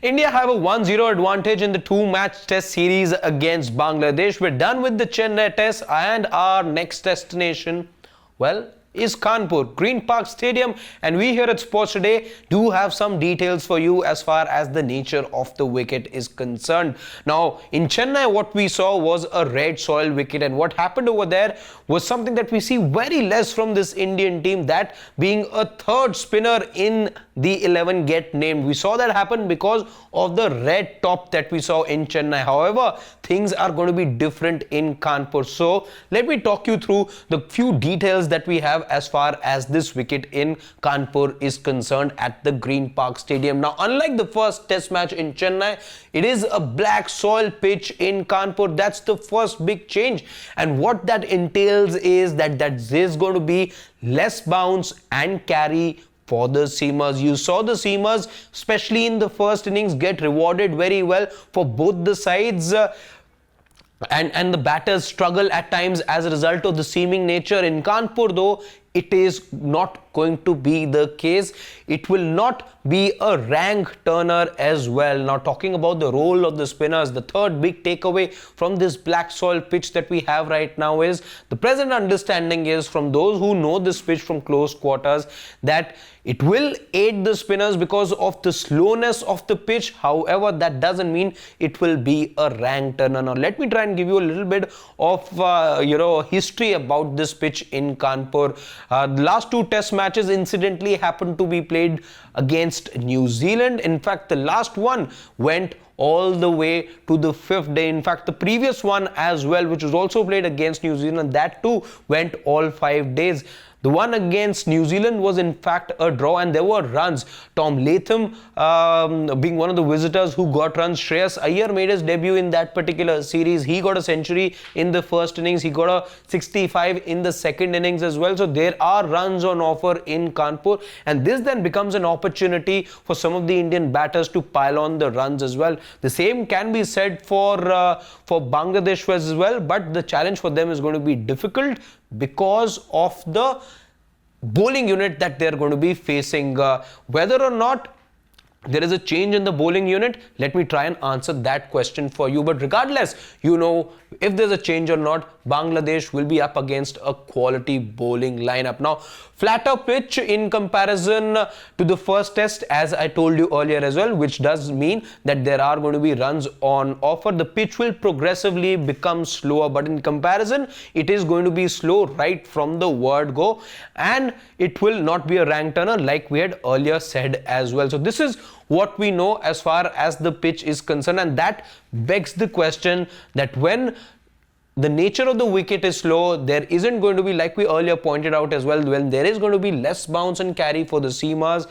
India have a 1-0 advantage in the two-match test series against Bangladesh. We're done with the Chennai test and our next destination, well, is Kanpur, Green Park Stadium, and we here at Sports Today do have some details for you as far as the nature of the wicket is concerned. Now, in Chennai, what we saw was a red soil wicket, and what happened over there was something that we see very less from this Indian team, that being a third spinner in the 11 get named. We saw that happen because of the red top that we saw in Chennai. However, things are going to be different in Kanpur. So, let me talk you through the few details that we have as far as this wicket in Kanpur is concerned at the Green Park Stadium. Now, unlike the first test match in Chennai, it is a black soil pitch in Kanpur. That's the first big change. And what that entails is that there's going to be less bounce and carry for the seamers. You saw the seamers, especially in the first innings, get rewarded very well for both the sides. And the batters struggle at times as a result of the seaming nature. In Kanpur, though, it is not going to be the case. It will not be a rank turner as well. Now, talking about the role of the spinners, the third big takeaway from this black soil pitch that we have right now is the present understanding is, from those who know this pitch from close quarters, that it will aid the spinners because of the slowness of the pitch. However, that doesn't mean it will be a rank turner. Now, let me try and give you a little bit of history about this pitch in Kanpur. The last two test matches incidentally happened to be played against New Zealand. In fact, the last one went all the way to the 5th day. In fact, the previous one as well, which was also played against New Zealand, that too went all 5 days. The one against New Zealand was in fact a draw, and there were runs. Tom Latham being one of the visitors who got runs. Shreyas Iyer made his debut in that particular series. He got a century in the first innings. He got a 65 in the second innings as well. So there are runs on offer in Kanpur, and this then becomes an opportunity for some of the Indian batters to pile on the runs as well. The same can be said for Bangladesh as well, but the challenge for them is going to be difficult because of the bowling unit that they're going to be facing. Whether or not there is a change in the bowling unit, let me try and answer that question for you. But regardless, if there's a change or not, Bangladesh will be up against a quality bowling lineup. Now, flatter pitch in comparison to the first test, as I told you earlier as well, which does mean that there are going to be runs on offer. The pitch will progressively become slower, but in comparison, it is going to be slow right from the word go, and it will not be a rank turner like we had earlier said as well. So this is what we know as far as the pitch is concerned, and that begs the question that when the nature of the wicket is slow, there isn't going to be, like we earlier pointed out as well, when there is going to be less bounce and carry for the seamers,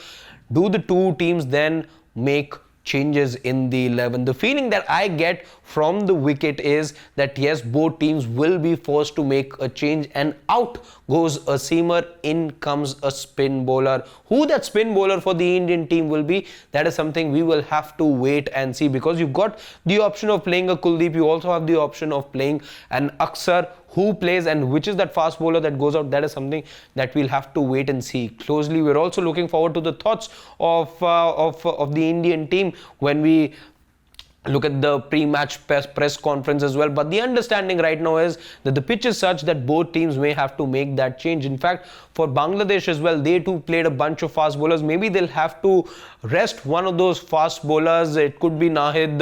do the two teams then make changes in the 11? The feeling that I get from the wicket is that yes, both teams will be forced to make a change, and out goes a seamer, in comes a spin bowler. Who that spin bowler for the Indian team will be, that is something we will have to wait and see, because you've got the option of playing a Kuldeep, you also have the option of playing an Aksar. Who plays and which is that fast bowler that goes out, that is something that we'll have to wait and see closely. We're also looking forward to the thoughts of the Indian team when we look at the pre-match press conference as well. But the understanding right now is that the pitch is such that both teams may have to make that change. In fact, for Bangladesh as well, they too played a bunch of fast bowlers. Maybe they'll have to rest one of those fast bowlers. It could be Nahid,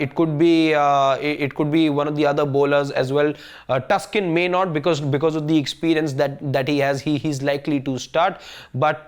it could be one of the other bowlers as well. Tuskin may not, because of the experience that he has. He's likely to start, but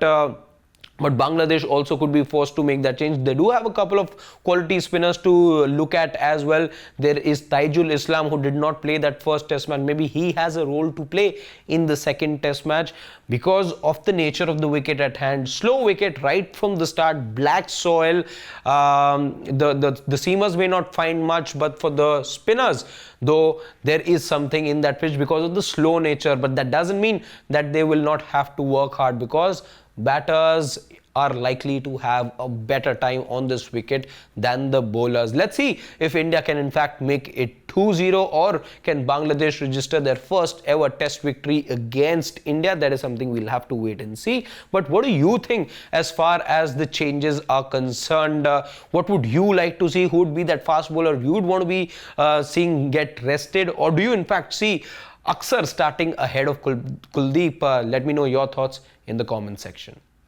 Bangladesh also could be forced to make that change. They do have a couple of quality spinners to look at as well. There is Taijul Islam, who did not play that first test match. Maybe he has a role to play in the second test match because of the nature of the wicket at hand. Slow wicket right from the start, black soil. The seamers may not find much, but for the spinners, though, there is something in that pitch because of the slow nature. But that doesn't mean that they will not have to work hard, because batters are likely to have a better time on this wicket than the bowlers. Let's see if India can in fact make it 2-0, or can Bangladesh register their first ever test victory against India. That is something we'll have to wait and see. But what do you think as far as the changes are concerned? What would you like to see? Who would be that fast bowler you would want to be seeing get rested? Or do you in fact see Aksar starting ahead of Kuldeep? Let me know your thoughts in the comment section.